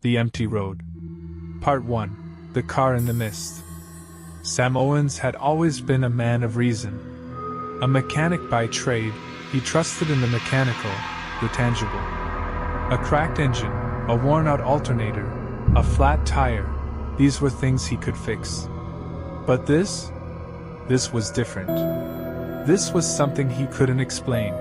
The Empty Road. Part 1. The Car in the Mist. Sam Owens had always been a man of reason. A mechanic by trade, he trusted in the mechanical, the tangible. A cracked engine, a worn-out alternator, a flat tire, these were things he could fix. But this was different. This was something he couldn't explain.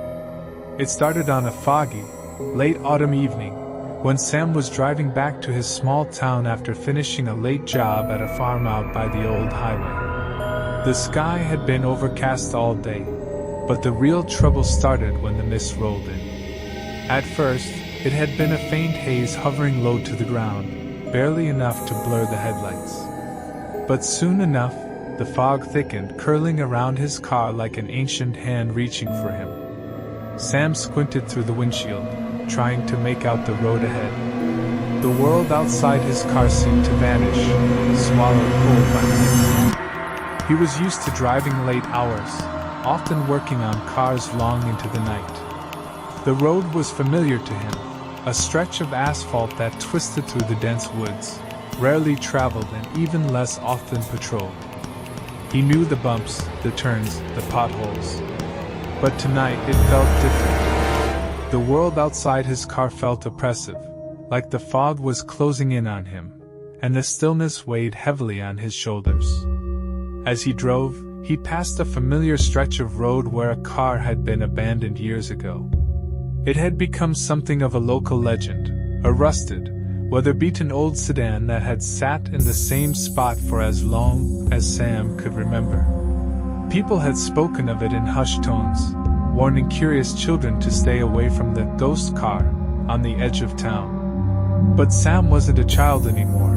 It started on a foggy, late autumn evening, when Sam was driving back to his small town after finishing a late job at a farm out by the old highway. The sky had been overcast all day, but the real trouble started when the mist rolled in. At first, it had been a faint haze hovering low to the ground, barely enough to blur the headlights. But soon enough, the fog thickened, curling around his car like an ancient hand reaching for him. Sam squinted through the windshield, trying to make out the road ahead. The world outside his car seemed to vanish, swallowed whole by the mist. He was used to driving late hours, often working on cars long into the night. The road was familiar to him, a stretch of asphalt that twisted through the dense woods, rarely traveled and even less often patrolled. He knew the bumps, the turns, the potholes. But tonight it felt different. The world outside his car felt oppressive, like the fog was closing in on him, and the stillness weighed heavily on his shoulders. As he drove, he passed a familiar stretch of road where a car had been abandoned years ago. It had become something of a local legend, a rusted, weather-beaten old sedan that had sat in the same spot for as long as Sam could remember. People had spoken of it in hushed tones, warning curious children to stay away from the ghost car on the edge of town. But Sam wasn't a child anymore,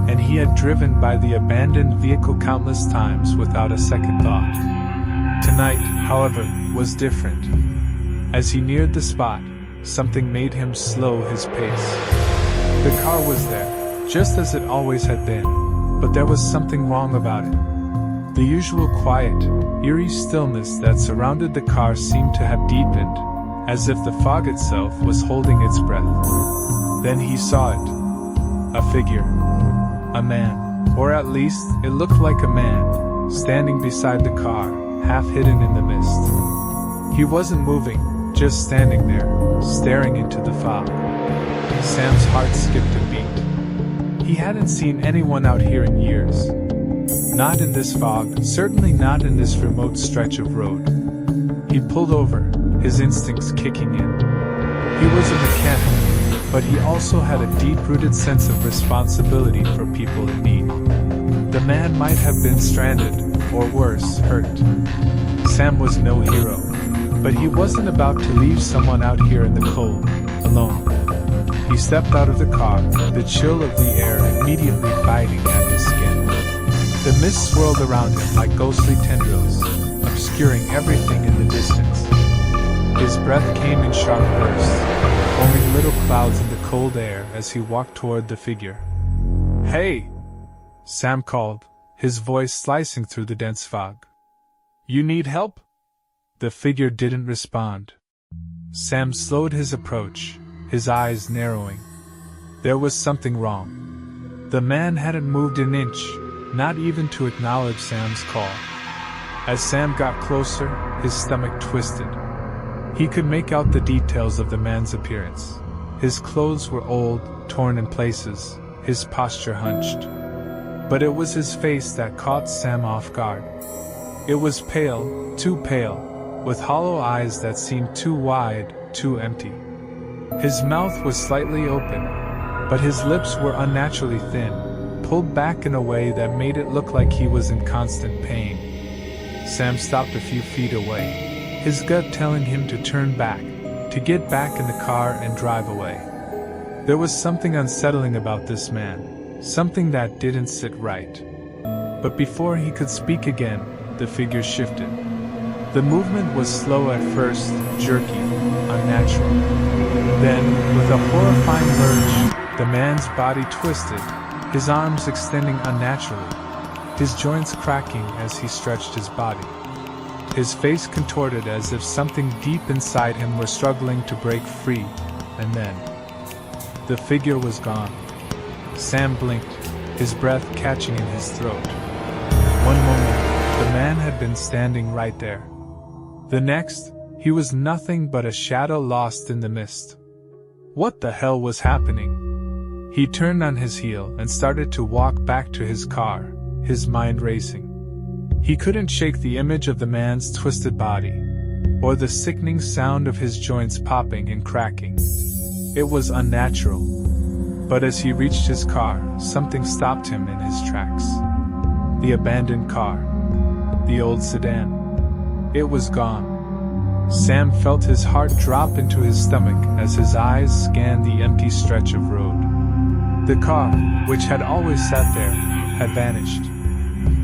and he had driven by the abandoned vehicle countless times without a second thought. Tonight, however, was different. As he neared the spot, something made him slow his pace. The car was there, just as it always had been, but there was something wrong about it. The usual quiet, eerie stillness that surrounded the car seemed to have deepened, as if the fog itself was holding its breath. Then he saw it. A figure. A man, or at least, it looked like a man, standing beside the car, half hidden in the mist. He wasn't moving, just standing there, staring into the fog. Sam's heart skipped a beat. He hadn't seen anyone out here in years. Not in this fog, certainly not in this remote stretch of road. He pulled over, his instincts kicking in. He was a mechanic, but he also had a deep-rooted sense of responsibility for people in need. The man might have been stranded, or worse, hurt. Sam was no hero, but he wasn't about to leave someone out here in the cold, alone. He stepped out of the car, the chill of the air immediately biting at his skin. The mist swirled around him like ghostly tendrils, obscuring everything in the distance. His breath came in sharp bursts, forming little clouds in the cold air as he walked toward the figure. "Hey!" Sam called, his voice slicing through the dense fog. "You need help?" The figure didn't respond. Sam slowed his approach, his eyes narrowing. There was something wrong. The man hadn't moved an inch, not even to acknowledge Sam's call. As Sam got closer, his stomach twisted. He could make out the details of the man's appearance. His clothes were old, torn in places, his posture hunched. But it was his face that caught Sam off guard. It was pale, too pale, with hollow eyes that seemed too wide, too empty. His mouth was slightly open, but his lips were unnaturally thin, pulled back in a way that made it look like he was in constant pain. Sam stopped a few feet away, his gut telling him to turn back, to get back in the car and drive away. There was something unsettling about this man, something that didn't sit right. But before he could speak again, the figure shifted. The movement was slow at first, jerky, unnatural. Then, with a horrifying lurch, the man's body twisted, his arms extending unnaturally, his joints cracking as he stretched his body. His face contorted as if something deep inside him were struggling to break free, and then the figure was gone. Sam blinked, his breath catching in his throat. One moment, the man had been standing right there. The next, he was nothing but a shadow lost in the mist. What the hell was happening? He turned on his heel and started to walk back to his car, his mind racing. He couldn't shake the image of the man's twisted body, or the sickening sound of his joints popping and cracking. It was unnatural. But as he reached his car, something stopped him in his tracks. The abandoned car. The old sedan. It was gone. Sam felt his heart drop into his stomach as his eyes scanned the empty stretch of road. The car, which had always sat there, had vanished.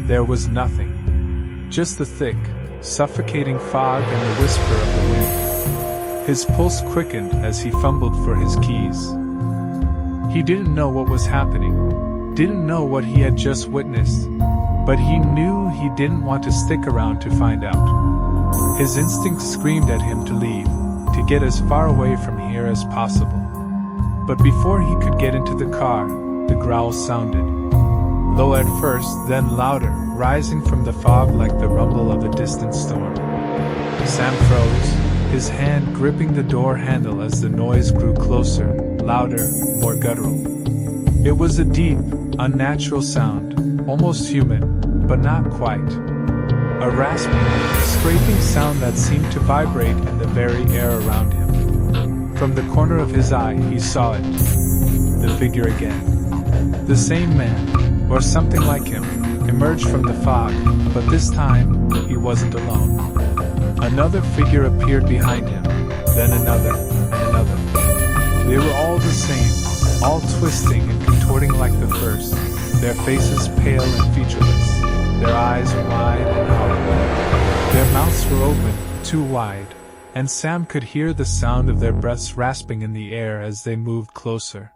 There was nothing. Just the thick, suffocating fog and the whisper of the wind. His pulse quickened as he fumbled for his keys. He didn't know what was happening, didn't know what he had just witnessed, but he knew he didn't want to stick around to find out. His instinct screamed at him to leave, to get as far away from here as possible. But before he could get into the car, the growl sounded. Low at first, then louder, rising from the fog like the rumble of a distant storm. Sam froze, his hand gripping the door handle as the noise grew closer, louder, more guttural. It was a deep, unnatural sound, almost human, but not quite. A rasping, scraping sound that seemed to vibrate in the very air around him. From the corner of his eye, he saw it. The figure again. The same man, or something like him, emerged from the fog, but this time, he wasn't alone. Another figure appeared behind him, then another, and another. They were all the same, all twisting and contorting like the first, their faces pale and featureless, their eyes wide and hollow. Their mouths were open, too wide, and Sam could hear the sound of their breaths rasping in the air as they moved closer.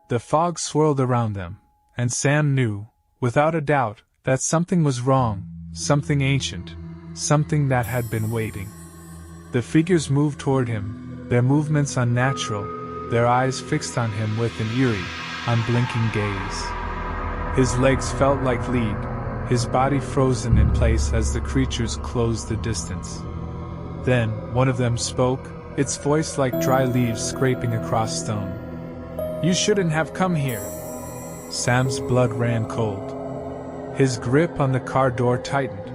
The fog swirled around them, and Sam knew, without a doubt, that something was wrong, something ancient, something that had been waiting. The figures moved toward him, their movements unnatural, their eyes fixed on him with an eerie, unblinking gaze. His legs felt like lead, his body frozen in place as the creatures closed the distance. Then, one of them spoke, its voice like dry leaves scraping across stone. "You shouldn't have come here." Sam's blood ran cold. His grip on the car door tightened,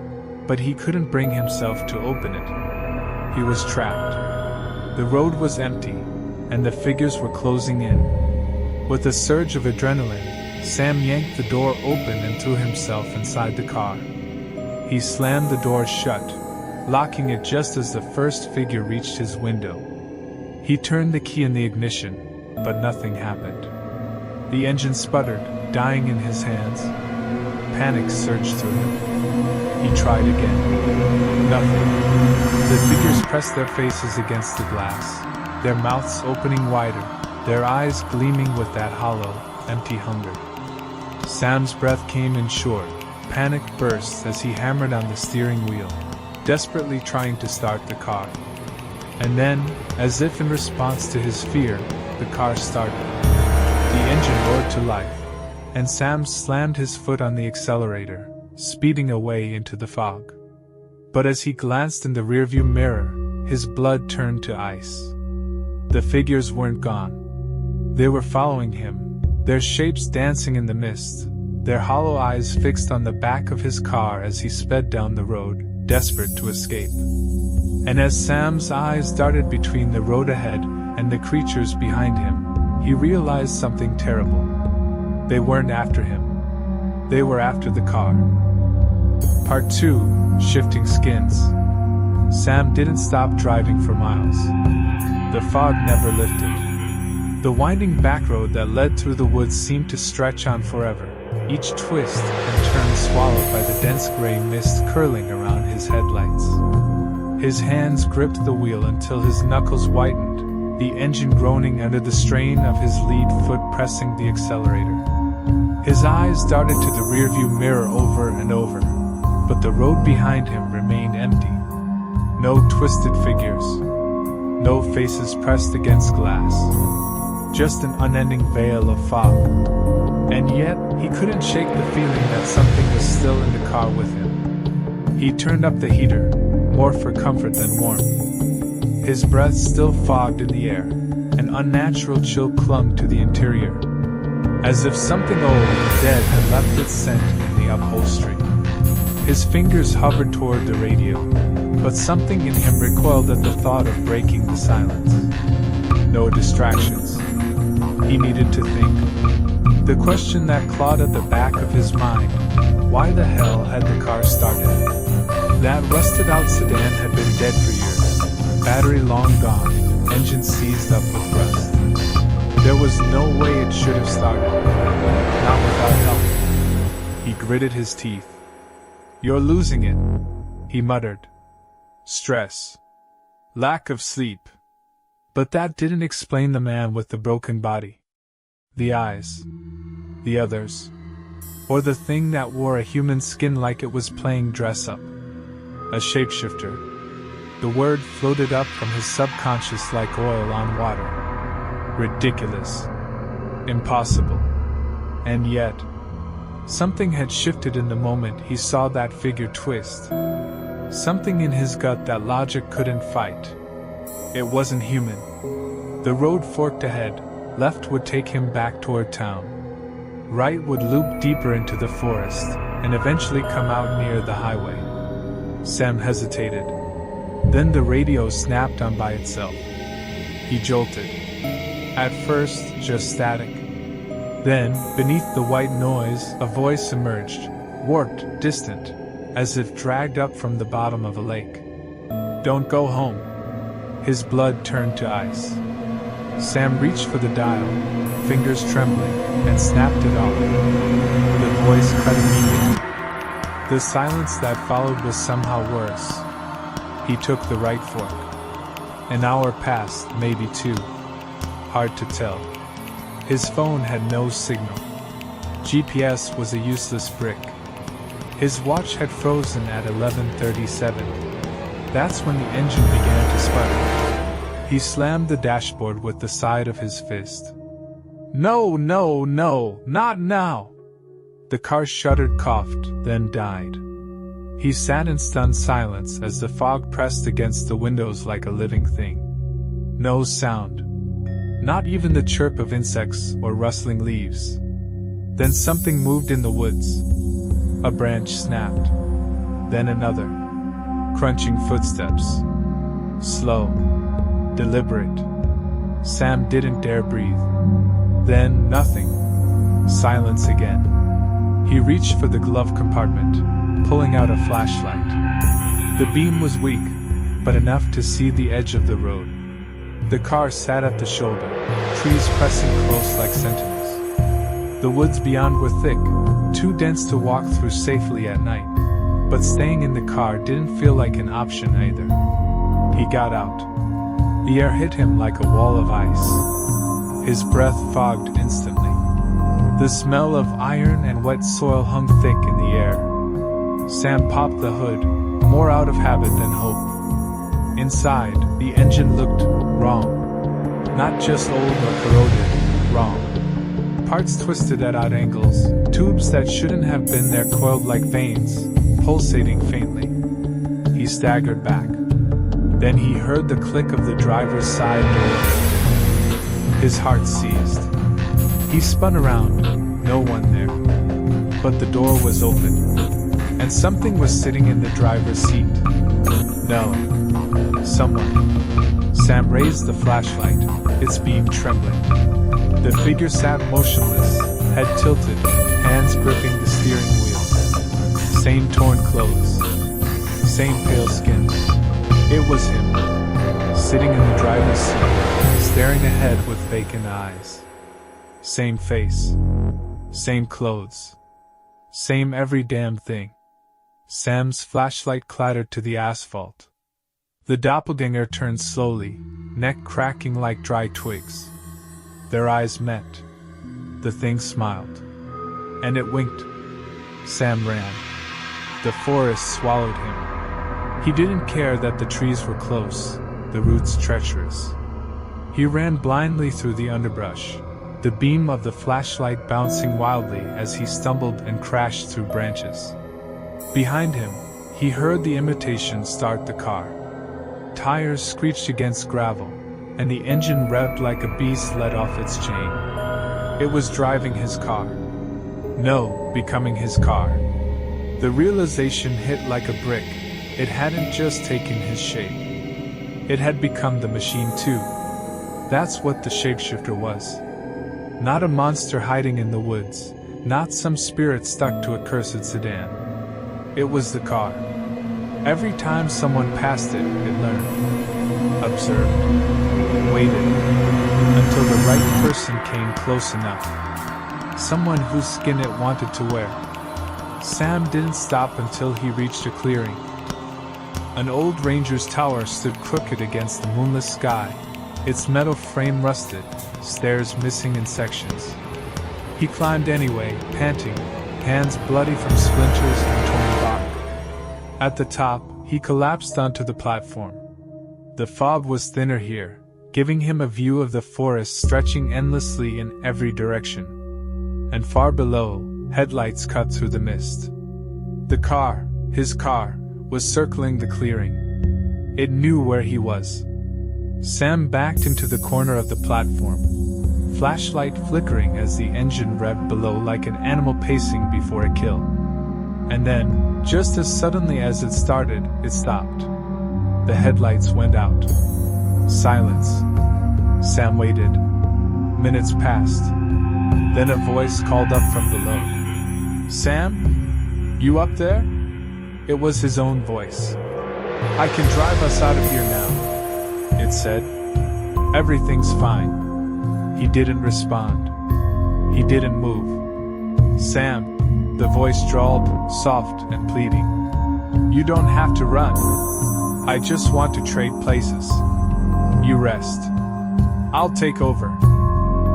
but he couldn't bring himself to open it. He was trapped. The road was empty, and the figures were closing in. With a surge of adrenaline, Sam yanked the door open and threw himself inside the car. He slammed the door shut, locking it just as the first figure reached his window. He turned the key in the ignition, but nothing happened. The engine sputtered, dying in his hands. Panic surged through him. He tried again. Nothing. The figures pressed their faces against the glass, their mouths opening wider, their eyes gleaming with that hollow, empty hunger. Sam's breath came in short, panicked bursts as he hammered on the steering wheel, desperately trying to start the car. And then, as if in response to his fear, the car started. The engine roared to life, and Sam slammed his foot on the accelerator, speeding away into the fog. But as he glanced in the rearview mirror, his blood turned to ice. The figures weren't gone. They were following him, their shapes dancing in the mist, their hollow eyes fixed on the back of his car as he sped down the road, desperate to escape. And as Sam's eyes darted between the road ahead and the creatures behind him, he realized something terrible. They weren't after him. They were after the car. Part 2, Shifting Skins. Sam didn't stop driving for miles. The fog never lifted. The winding back road that led through the woods seemed to stretch on forever, each twist and turn swallowed by the dense gray mist curling around his headlights. His hands gripped the wheel until his knuckles whitened, the engine groaning under the strain of his lead foot pressing the accelerator. His eyes darted to the rearview mirror over and over, but the road behind him remained empty. No twisted figures. No faces pressed against glass. Just an unending veil of fog. And yet, he couldn't shake the feeling that something was still in the car with him. He turned up the heater, more for comfort than warmth. His breath still fogged in the air. An unnatural chill clung to the interior, as if something old and dead had left its scent in the upholstery. His fingers hovered toward the radio, but something in him recoiled at the thought of breaking the silence. No distractions. He needed to think. The question that clawed at the back of his mind: why the hell had the car started? That rusted-out sedan had been dead for years, battery long gone, engine seized up with rust. There was no way it should have started, not without help. He gritted his teeth. "You're losing it," he muttered. Stress. Lack of sleep. But that didn't explain the man with the broken body. The eyes. The others. Or the thing that wore a human skin like it was playing dress-up. A shapeshifter. The word floated up from his subconscious like oil on water. Ridiculous. Impossible. And yet, something had shifted in the moment he saw that figure twist. Something in his gut that logic couldn't fight. It wasn't human. The road forked ahead. Left would take him back toward town. Right would loop deeper into the forest, and eventually come out near the highway. Sam hesitated. Then the radio snapped on by itself. He jolted. At first, just static. Then, beneath the white noise, a voice emerged, warped, distant, as if dragged up from the bottom of a lake. "Don't go home." His blood turned to ice. Sam reached for the dial, fingers trembling, and snapped it off. The voice cut immediately. The silence that followed was somehow worse. He took the right fork. An hour passed, maybe two. Hard to tell. His phone had no signal. GPS was a useless brick. His watch had frozen at 11:37. That's when the engine began to sputter. He slammed the dashboard with the side of his fist. "No, no, no, not now!" The car shuddered, coughed, then died. He sat in stunned silence as the fog pressed against the windows like a living thing. No sound. Not even the chirp of insects or rustling leaves. Then something moved in the woods. A branch snapped. Then another. Crunching footsteps. Slow. Deliberate. Sam didn't dare breathe. Then nothing. Silence again. He reached for the glove compartment, pulling out a flashlight. The beam was weak, but enough to see the edge of the road. The car sat at the shoulder, trees pressing close like sentinels. The woods beyond were thick, too dense to walk through safely at night. But staying in the car didn't feel like an option either. He got out. The air hit him like a wall of ice. His breath fogged instantly. The smell of iron and wet soil hung thick in the air. Sam popped the hood, more out of habit than hope. Inside, the engine looked wrong. Not just old or corroded, wrong. Parts twisted at odd angles, tubes that shouldn't have been there coiled like veins, pulsating faintly. He staggered back. Then he heard the click of the driver's side door. His heart seized. He spun around, no one there. But the door was open, and something was sitting in the driver's seat. No. Someone. Sam raised the flashlight, its beam trembling. The figure sat motionless, head tilted, hands gripping the steering wheel. Same torn clothes. Same pale skin. It was him, sitting in the driver's seat, staring ahead with vacant eyes. Same face. Same clothes. Same every damn thing. Sam's flashlight clattered to the asphalt. The doppelganger turned slowly, neck cracking like dry twigs. Their eyes met. The thing smiled. And it winked. Sam ran. The forest swallowed him. He didn't care that the trees were close, the roots treacherous. He ran blindly through the underbrush. the beam of the flashlight bouncing wildly as he stumbled and crashed through branches. Behind him, he heard the imitation start the car. Tires screeched against gravel, and the engine revved like a beast let off its chain. It was driving his car. No, becoming his car. The realization hit like a brick. It hadn't just taken his shape. It had become the machine too. That's what the shapeshifter was. Not a monster hiding in the woods, not some spirit stuck to a cursed sedan. It was the car. Every time someone passed it, it learned, observed, waited, until the right person came close enough. Someone whose skin it wanted to wear. Sam didn't stop until he reached a clearing. An old ranger's tower stood crooked against the moonless sky, its metal frame rusted, stairs missing in sections. He climbed anyway, panting, hands bloody from splinters and torn bark. At the top, he collapsed onto the platform. The fog was thinner here, giving him a view of the forest stretching endlessly in every direction. And far below, headlights cut through the mist. The car, his car, was circling the clearing. It knew where he was. Sam backed into the corner of the platform, flashlight flickering as the engine revved below like an animal pacing before a kill. And then, just as suddenly as it started, it stopped. The headlights went out. Silence. Sam waited. Minutes passed. Then a voice called up from below. "Sam? You up there?" It was his own voice. "I can drive us out of here now," it said. "Everything's fine." He didn't respond. He didn't move. "Sam," the voice drawled, soft and pleading. "You don't have to run. I just want to trade places. You rest. I'll take over.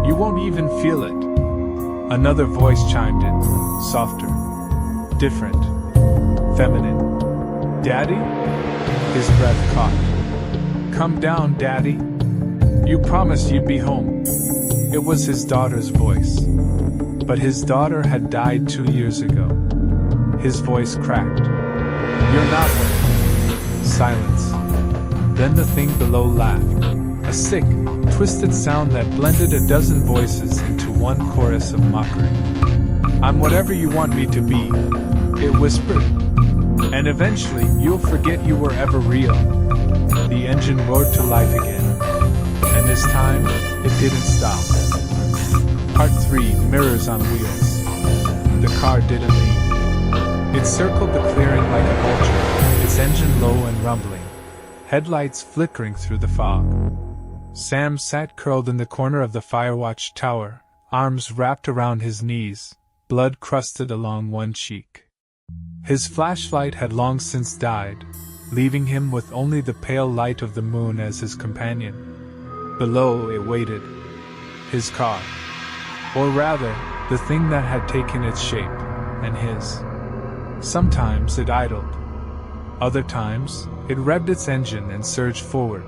You won't even feel it." Another voice chimed in, softer, different, feminine. "Daddy?" His breath caught. "Come down, Daddy. You promised you'd be home." It was his daughter's voice. But his daughter had died 2 years ago. His voice cracked. "You're not home." Silence. Then the thing below laughed. A sick, twisted sound that blended a dozen voices into one chorus of mockery. "I'm whatever you want me to be," it whispered. "And eventually you'll forget you were ever real." The engine roared to life again. And this time, it didn't stop. Part 3, Mirrors on Wheels. The car didn't leave. It circled the clearing like a vulture, its engine low and rumbling, headlights flickering through the fog. Sam sat curled in the corner of the Firewatch tower, arms wrapped around his knees, blood crusted along one cheek. His flashlight had long since died, leaving him with only the pale light of the moon as his companion. Below it waited. His car. Or rather, the thing that had taken its shape, and his. Sometimes it idled. Other times, it revved its engine and surged forward,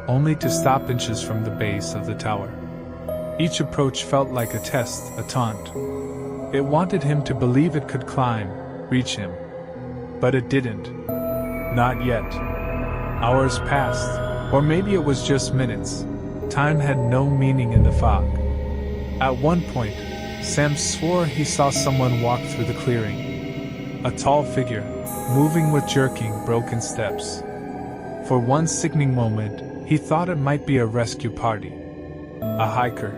only to stop inches from the base of the tower. Each approach felt like a test, a taunt. It wanted him to believe it could climb, reach him. But it didn't. Not yet. Hours passed, or maybe it was just minutes. Time had no meaning in the fog. At one point, Sam swore he saw someone walk through the clearing. A tall figure, moving with jerking, broken steps. For one sickening moment, he thought it might be a rescue party. A hiker.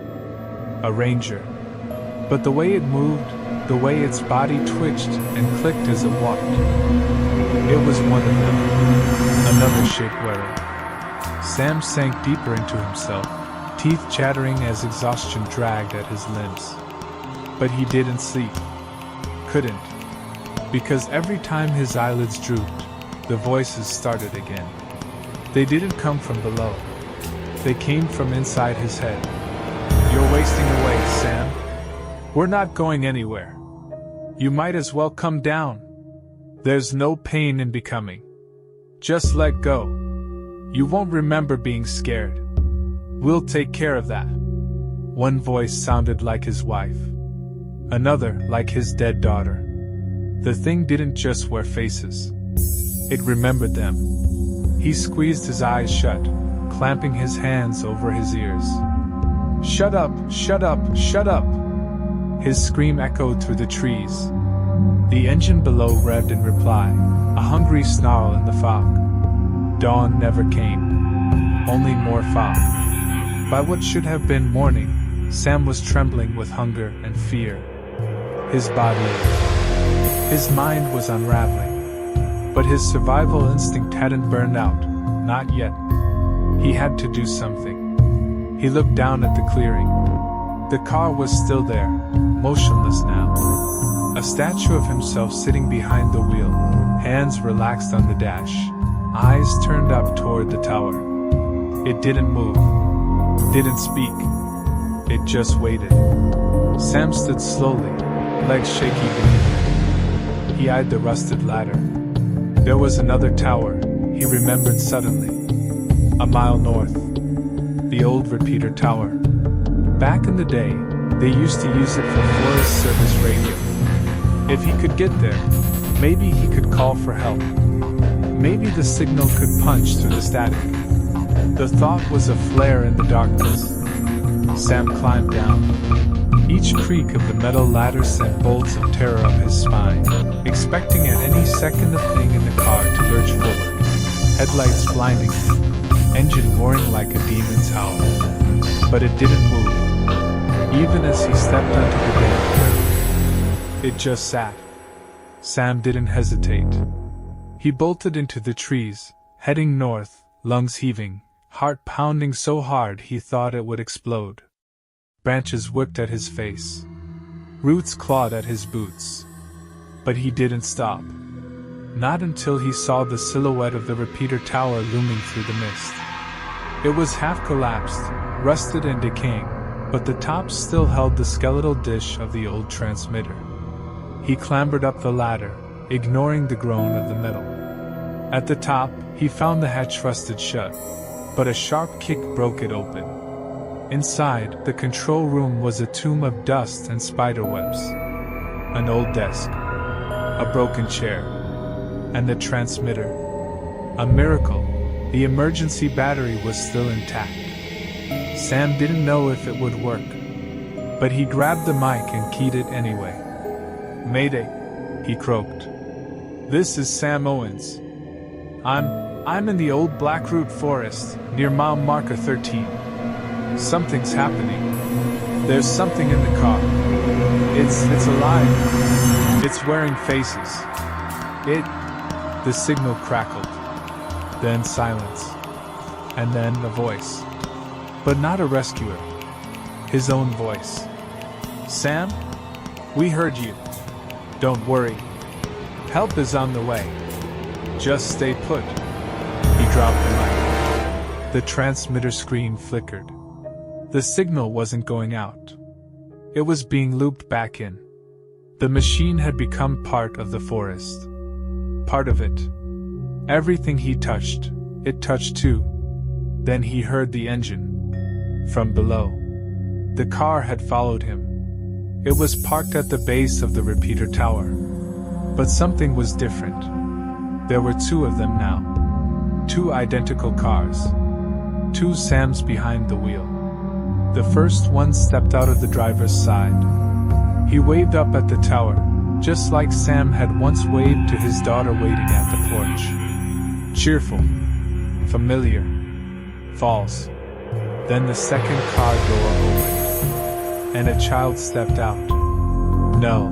A ranger. But the way it moved, the way its body twitched and clicked as it walked. It was one of them. Another shape-wearer. Sam sank deeper into himself, teeth chattering as exhaustion dragged at his limbs. But he didn't sleep. Couldn't. Because every time his eyelids drooped, the voices started again. They didn't come from below. They came from inside his head. "You're wasting away, Sam. We're not going anywhere. You might as well come down. There's no pain in becoming. Just let go. You won't remember being scared. We'll take care of that." One voice sounded like his wife. Another like his dead daughter. The thing didn't just wear faces. It remembered them. He squeezed his eyes shut, clamping his hands over his ears. "Shut up! Shut up! Shut up!" His scream echoed through the trees. The engine below revved in reply, a hungry snarl in the fog. Dawn never came. Only more fog. By what should have been morning, Sam was trembling with hunger and fear. His body ached. His mind was unraveling. But his survival instinct hadn't burned out, not yet. He had to do something. He looked down at the clearing. The car was still there, motionless now. A statue of himself sitting behind the wheel, hands relaxed on the dash, eyes turned up toward the tower. It didn't move, didn't speak. It just waited. Sam stood slowly, legs shaky beneath him. He eyed the rusted ladder. There was another tower, he remembered suddenly. A mile north. The old repeater tower. Back in the day, they used to use it for Forest Service radio. If he could get there, maybe he could call for help. Maybe the signal could punch through the static. The thought was a flare in the darkness. Sam climbed down. Each creak of the metal ladder sent bolts of terror up his spine, expecting at any second the thing in the car to lurch forward. Headlights blinding him, engine roaring like a demon's howl. But it didn't move, even as he stepped onto the damn curb. It just sat. Sam didn't hesitate. He bolted into the trees, heading north, lungs heaving, heart pounding so hard he thought it would explode. Branches whipped at his face. Roots clawed at his boots. But he didn't stop. Not until he saw the silhouette of the repeater tower looming through the mist. It was half collapsed, rusted and decaying, but the top still held the skeletal dish of the old transmitter. He clambered up the ladder, ignoring the groan of the metal. At the top, he found the hatch rusted shut, but a sharp kick broke it open. Inside, the control room was a tomb of dust and spiderwebs. An old desk, a broken chair, and the transmitter. A miracle, the emergency battery was still intact. Sam didn't know if it would work, but he grabbed the mic and keyed it anyway. "Mayday," he croaked. "This is Sam Owens. I'm in the old Blackroot Forest, near mile marker 13. Something's happening. There's something in the car. It's alive. It's wearing faces. The signal crackled. Then silence. And then a voice. But not a rescuer. His own voice. "Sam? We heard you. Don't worry. Help is on the way. Just stay put." He dropped the mic. The transmitter screen flickered. The signal wasn't going out. It was being looped back in. The machine had become part of the forest. Part of it. Everything he touched, it touched too. Then he heard the engine. From below. The car had followed him. It was parked at the base of the repeater tower. But something was different. There were two of them now. Two identical cars. Two Sams behind the wheel. The first one stepped out of the driver's side. He waved up at the tower, just like Sam had once waved to his daughter waiting at the porch. Cheerful. Familiar. False. Then the second car door opened, and a child stepped out. No,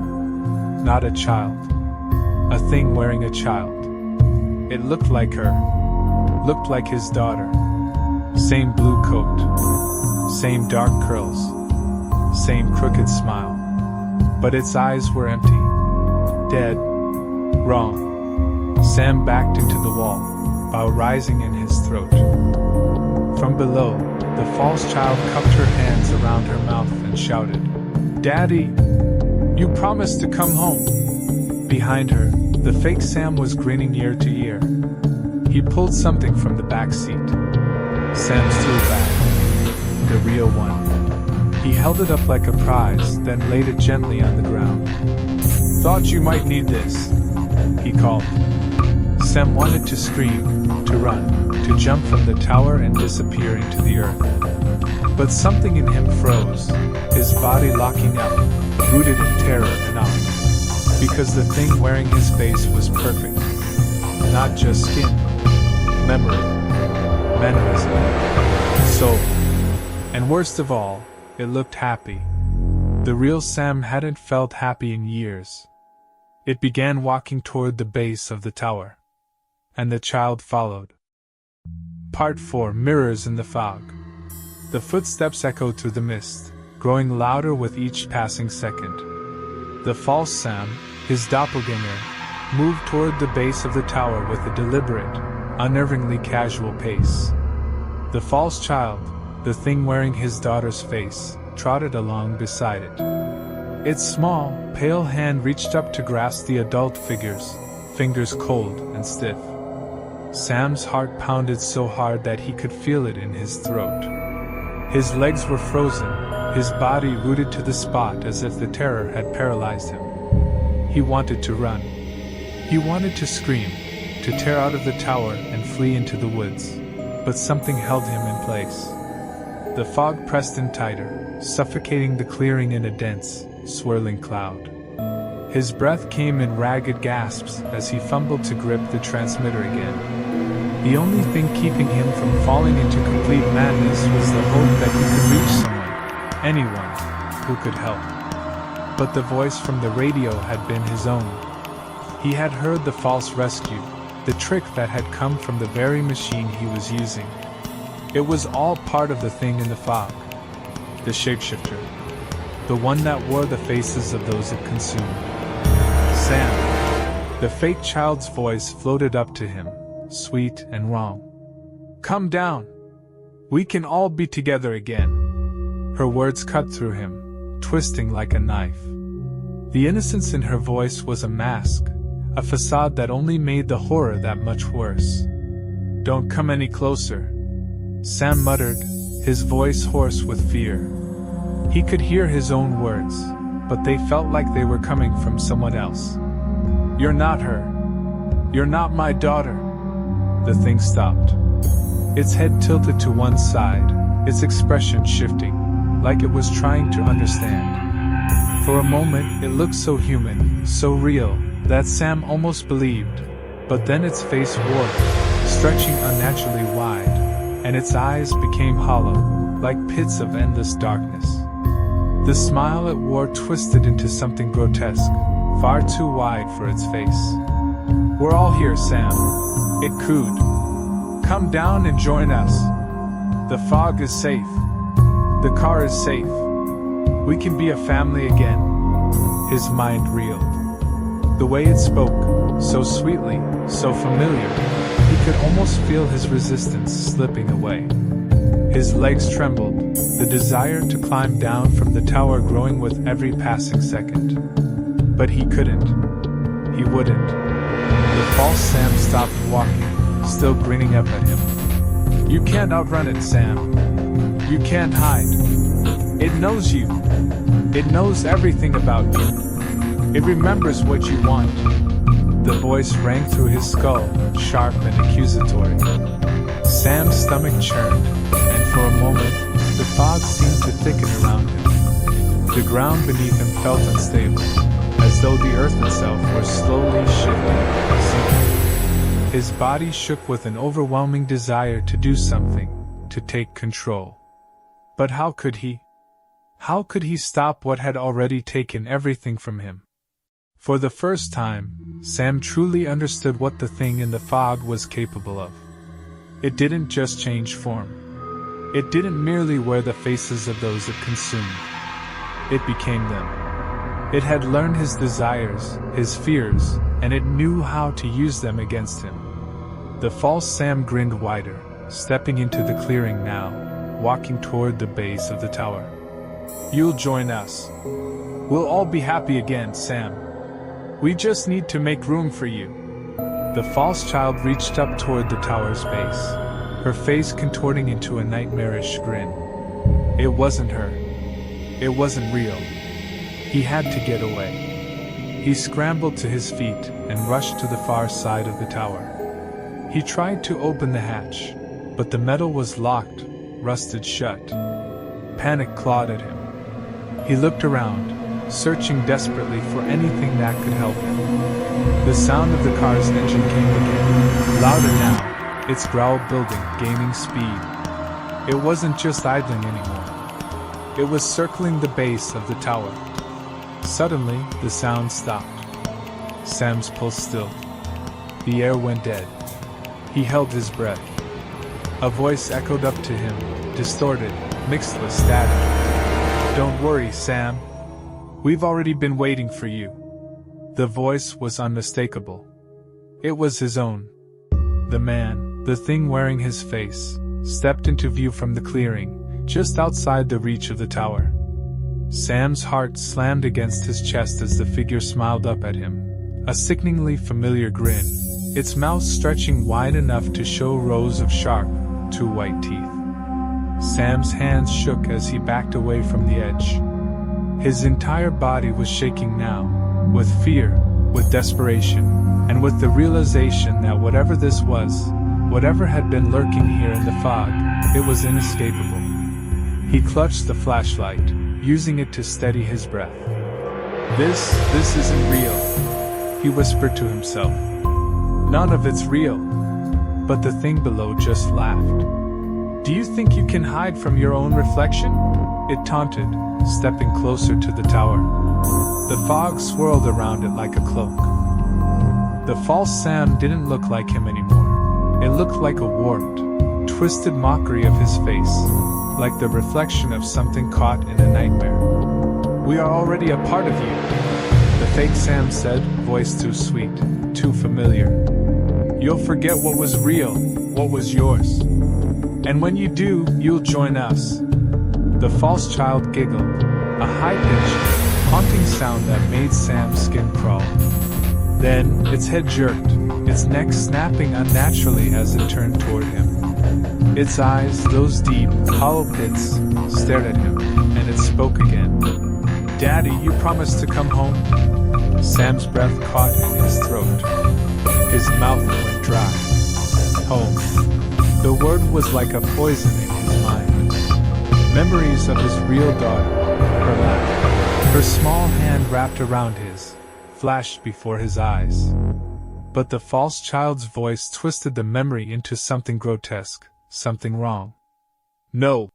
not a child. A thing wearing a child. It looked like her. Looked like his daughter. Same blue coat. Same dark curls. Same crooked smile. But its eyes were empty. Dead. Wrong. Sam backed into the wall, bow rising in his throat. From below, the false child cupped her hands around her mouth and shouted, "Daddy! You promised to come home!" Behind her, the fake Sam was grinning ear to ear. He pulled something from the back seat. Sam's tool bag. The real one. He held it up like a prize, then laid it gently on the ground. "Thought you might need this," he called. Sam wanted to scream, to run, to jump from the tower and disappear into the earth. But something in him froze, his body locking up, rooted in terror and awe. Because the thing wearing his face was perfect. Not just skin. Memory. Mannerism. Soul. And worst of all, it looked happy. The real Sam hadn't felt happy in years. It began walking toward the base of the tower. And the child followed. Part 4. Mirrors in the Fog. The footsteps echoed through the mist, growing louder with each passing second. The false Sam, his doppelganger, moved toward the base of the tower with a deliberate, unnervingly casual pace. The false child, the thing wearing his daughter's face, trotted along beside it. Its small, pale hand reached up to grasp the adult figure's, fingers cold and stiff. Sam's heart pounded so hard that he could feel it in his throat. His legs were frozen, his body rooted to the spot as if the terror had paralyzed him. He wanted to run. He wanted to scream, to tear out of the tower and flee into the woods, but something held him in place. The fog pressed in tighter, suffocating the clearing in a dense, swirling cloud. His breath came in ragged gasps as he fumbled to grip the transmitter again. The only thing keeping him from falling into complete madness was the hope that he could reach someone, anyone, who could help. But the voice from the radio had been his own. He had heard the false rescue, the trick that had come from the very machine he was using. It was all part of the thing in the fog. The Shapeshifter. The one that wore the faces of those it consumed. Sam. The fake child's voice floated up to him, sweet and wrong. "Come down. We can all be together again." Her words cut through him, twisting like a knife. The innocence in her voice was a mask, a facade that only made the horror that much worse. "Don't come any closer," Sam muttered, his voice hoarse with fear. He could hear his own words, but they felt like they were coming from someone else. "You're not her. You're not my daughter." The thing stopped. Its head tilted to one side, its expression shifting, like it was trying to understand. For a moment, it looked so human, so real, that Sam almost believed, but then its face warped, stretching unnaturally wide, and its eyes became hollow, like pits of endless darkness. The smile it wore twisted into something grotesque, far too wide for its face. "We're all here, Sam," it cooed. "Come down and join us. The fog is safe. The car is safe. We can be a family again." His mind reeled. The way it spoke, so sweetly, so familiar, he could almost feel his resistance slipping away. His legs trembled, the desire to climb down from the tower growing with every passing second. But he couldn't. He wouldn't. The false Sam stopped walking, still grinning up at him. "You can't outrun it, Sam. You can't hide. It knows you. It knows everything about you. It remembers what you want." The voice rang through his skull, sharp and accusatory. Sam's stomach churned, and for a moment, the fog seemed to thicken around him. The ground beneath him felt unstable, as though the earth itself were slowly shifting, sinking. His body shook with an overwhelming desire to do something, to take control. But how could he? How could he stop what had already taken everything from him? For the first time, Sam truly understood what the thing in the fog was capable of. It didn't just change form. It didn't merely wear the faces of those it consumed. It became them. It had learned his desires, his fears, and it knew how to use them against him. The false Sam grinned wider, stepping into the clearing now, walking toward the base of the tower. "You'll join us. We'll all be happy again, Sam. We just need to make room for you." The false child reached up toward the tower's base, her face contorting into a nightmarish grin. It wasn't her. It wasn't real. He had to get away. He scrambled to his feet and rushed to the far side of the tower. He tried to open the hatch, but the metal was locked, rusted shut. Panic clawed at him. He looked around, searching desperately for anything that could help him. The sound of the car's engine came again, louder now, its growl building, gaining speed. It wasn't just idling anymore. It was circling the base of the tower. Suddenly, the sound stopped. Sam's pulse stilled. The air went dead. He held his breath. A voice echoed up to him, distorted, mixed with static. "Don't worry, Sam. We've already been waiting for you." The voice was unmistakable. It was his own. The man, the thing wearing his face, stepped into view from the clearing, just outside the reach of the tower. Sam's heart slammed against his chest as the figure smiled up at him, a sickeningly familiar grin, its mouth stretching wide enough to show rows of sharp, two white teeth. Sam's hands shook as he backed away from the edge. His entire body was shaking now, with fear, with desperation, and with the realization that whatever this was, whatever had been lurking here in the fog, it was inescapable. He clutched the flashlight, using it to steady his breath. This isn't real," he whispered to himself. "None of it's real." But the thing below just laughed. "Do you think you can hide from your own reflection?" it taunted, stepping closer to the tower. The fog swirled around it like a cloak. The false Sam didn't look like him anymore. It looked like a warped, twisted mockery of his face, like the reflection of something caught in a nightmare. "We are already a part of you," the fake Sam said, voice too sweet, too familiar. "You'll forget what was real, what was yours. And when you do, you'll join us." The false child giggled, a high-pitched, haunting sound that made Sam's skin crawl. Then, its head jerked, its neck snapping unnaturally as it turned toward him. Its eyes, those deep, hollow pits, stared at him, and it spoke again. "Daddy, you promised to come home?" Sam's breath caught in his throat. His mouth went dry. Home. The word was like a poison in his mind. Memories of his real daughter, her laugh, her small hand wrapped around his, flashed before his eyes. But the false child's voice twisted the memory into something grotesque, something wrong. "No,"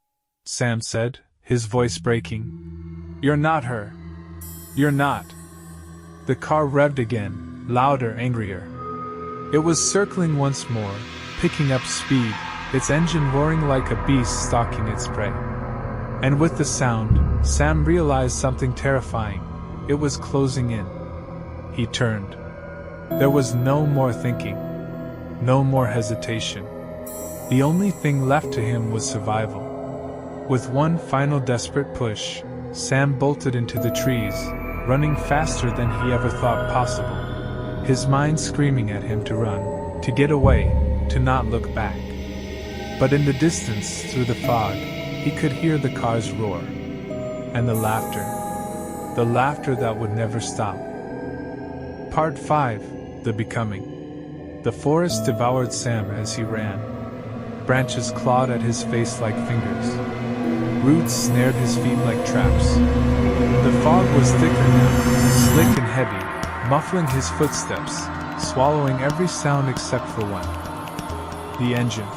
Sam said, his voice breaking. "You're not her. You're not." The car revved again, louder, angrier. It was circling once more, picking up speed, its engine roaring like a beast stalking its prey. And with the sound, Sam realized something terrifying. It was closing in. He turned. There was no more thinking, no more hesitation. The only thing left to him was survival. With one final desperate push, Sam bolted into the trees, running faster than he ever thought possible, his mind screaming at him to run, to get away, to not look back. But in the distance, through the fog, he could hear the car's roar. And the laughter that would never stop. Part 5, The Becoming. The forest devoured Sam as he ran. Branches clawed at his face like fingers. Roots snared his feet like traps. The fog was thicker now, slick and heavy, muffling his footsteps, swallowing every sound except for one. The engine.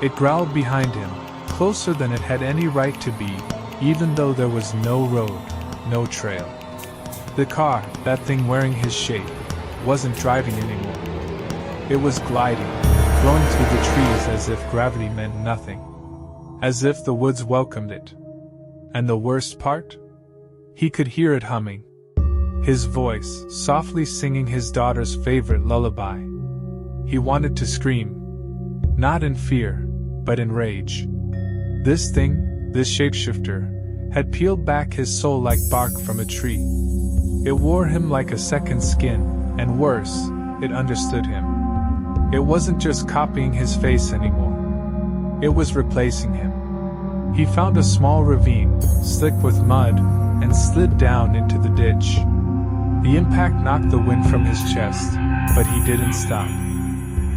It growled behind him, closer than it had any right to be, even though there was no road, no trail. The car, that thing wearing his shape, wasn't driving anymore. It was gliding, flowing through the trees as if gravity meant nothing. As if the woods welcomed it. And the worst part? He could hear it humming. His voice, softly singing his daughter's favorite lullaby. He wanted to scream. Not in fear, but in rage. This thing, this shapeshifter, had peeled back his soul like bark from a tree. It wore him like a second skin, and worse, it understood him. It wasn't just copying his face anymore. It was replacing him. He found a small ravine, slick with mud, and slid down into the ditch. The impact knocked the wind from his chest, but he didn't stop.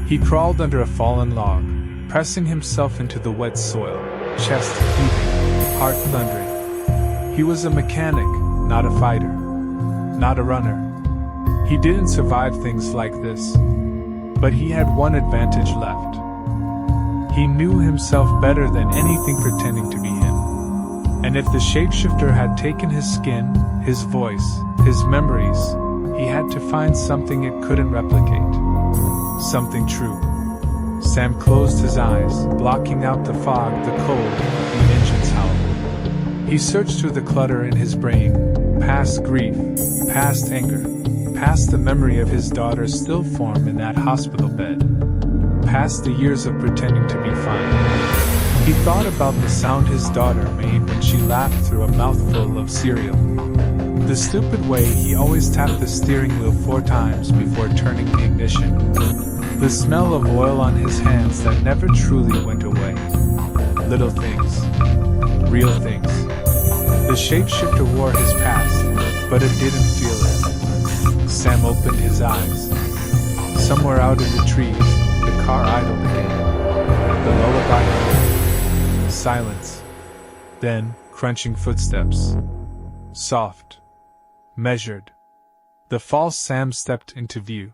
He crawled under a fallen log, pressing himself into the wet soil, chest heaving, heart thundering. He was a mechanic, not a fighter, not a runner. He didn't survive things like this, but he had one advantage left. He knew himself better than anything pretending to be him. And if the shapeshifter had taken his skin, his voice, his memories, he had to find something it couldn't replicate. Something true. Sam closed his eyes, blocking out the fog, the cold, the engine's howl. He searched through the clutter in his brain, past grief, past anger, past the memory of his daughter's still form in that hospital bed, past the years of pretending to be fine. He thought about the sound his daughter made when she laughed through a mouthful of cereal. The stupid way he always tapped the steering wheel 4 times before turning the ignition. The smell of oil on his hands that never truly went away. Little things. Real things. The shapeshifter wore his past, but it didn't feel it. Sam opened his eyes. Somewhere out in the trees, the car idled again. The lullaby ended. Silence. Then, crunching footsteps. Soft. Measured. The false Sam stepped into view.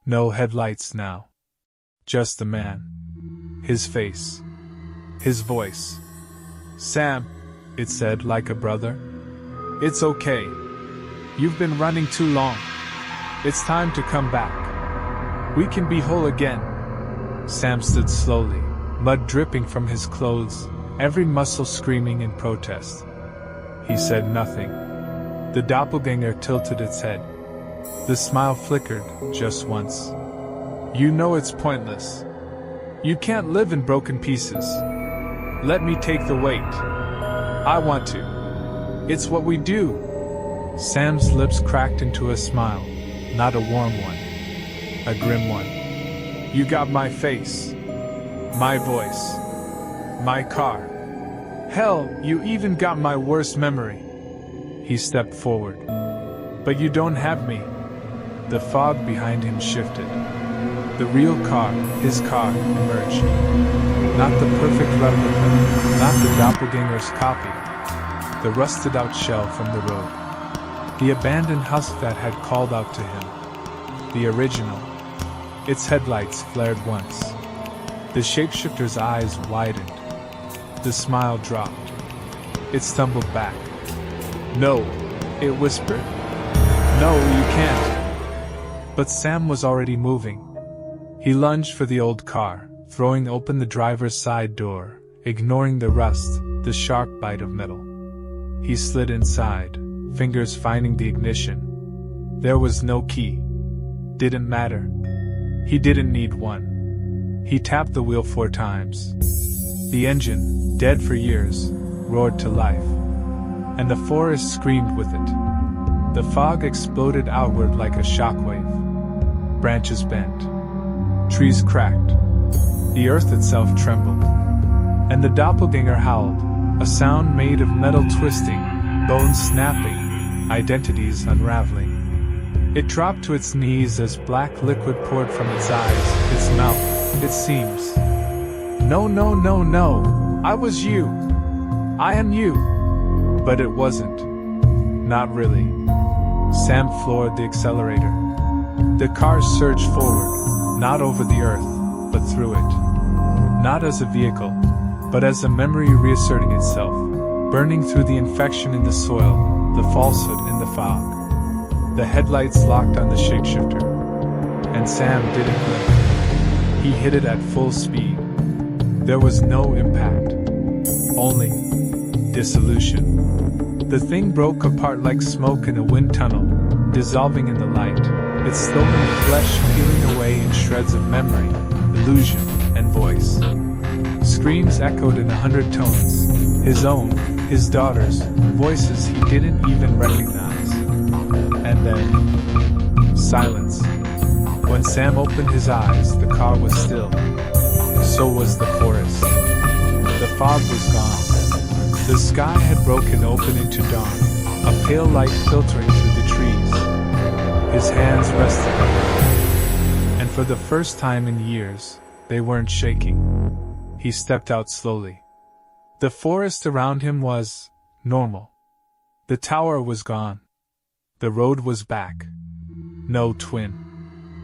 No headlights now. Just the man. His face. His voice. Sam, it said like a brother. It's okay. You've been running too long. It's time to come back. We can be whole again. Sam stood slowly, mud dripping from his clothes, every muscle screaming in protest. He said nothing. The doppelganger tilted its head. The smile flickered, just once. You know it's pointless. You can't live in broken pieces. Let me take the weight. I want to. It's what we do. Sam's lips cracked into a smile, not a warm one. A grim one. You got my face. My voice. My car. Hell, you even got my worst memory. He stepped forward. But you don't have me. The fog behind him shifted. The real car, his car, emerged. Not the perfect replica, not the doppelganger's copy. The rusted-out shell from the road. The abandoned husk that had called out to him. The original. Its headlights flared once. The shapeshifter's eyes widened. The smile dropped. It stumbled back. No, it whispered. No, you can't. But Sam was already moving. He lunged for the old car, throwing open the driver's side door, ignoring the rust, the sharp bite of metal. He slid inside, fingers finding the ignition. There was no key. Didn't matter. He didn't need one. He tapped the wheel 4 times. The engine, dead for years, roared to life. And the forest screamed with it. The fog exploded outward like a shockwave. Branches bent. Trees cracked. The earth itself trembled. And the doppelganger howled, a sound made of metal twisting, bones snapping, identities unraveling. It dropped to its knees as black liquid poured from its eyes, its mouth, its seams. No, no, no, no, I was you. I am you. But it wasn't. Not really. Sam floored the accelerator. The car surged forward, not over the earth, but through it. Not as a vehicle, but as a memory reasserting itself, burning through the infection in the soil, the falsehood in the fog. The headlights locked on the shapeshifter, and Sam didn't blink. He hit it at full speed. There was no impact, only dissolution. The thing broke apart like smoke in a wind tunnel, dissolving in the light, its stolen flesh peeling away in shreds of memory, illusion, and voice. Screams echoed in 100 tones, his own, his daughter's, voices he didn't even recognize. And then, silence. When Sam opened his eyes, the car was still. So was the forest. The fog was gone. The sky had broken open into dawn, a pale light filtering through the trees. His hands rested on them, and for the first time in years, they weren't shaking. He stepped out slowly. The forest around him was normal. The tower was gone. The road was back. No twin.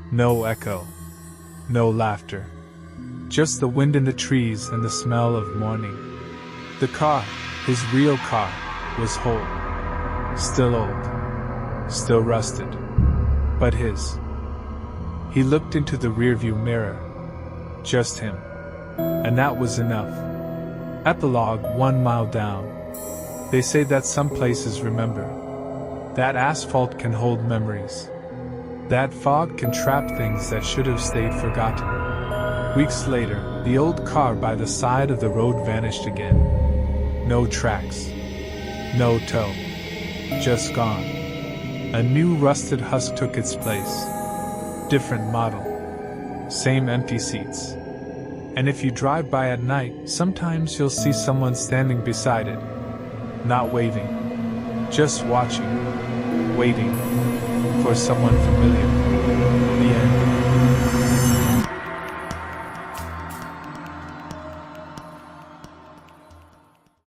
No echo. No laughter. Just the wind in the trees and the smell of morning. The car, his real car, was whole. Still old. Still rusted. But his. He looked into the rearview mirror. Just him. And that was enough. Epilogue 1 mile down. They say that some places remember. That asphalt can hold memories. That fog can trap things that should have stayed forgotten. Weeks later, the old car by the side of the road vanished again. No tracks. No tow. Just gone. A new rusted husk took its place. Different model. Same empty seats. And if you drive by at night, sometimes you'll see someone standing beside it. Not waving. Just watching. Waiting. For someone familiar. The end.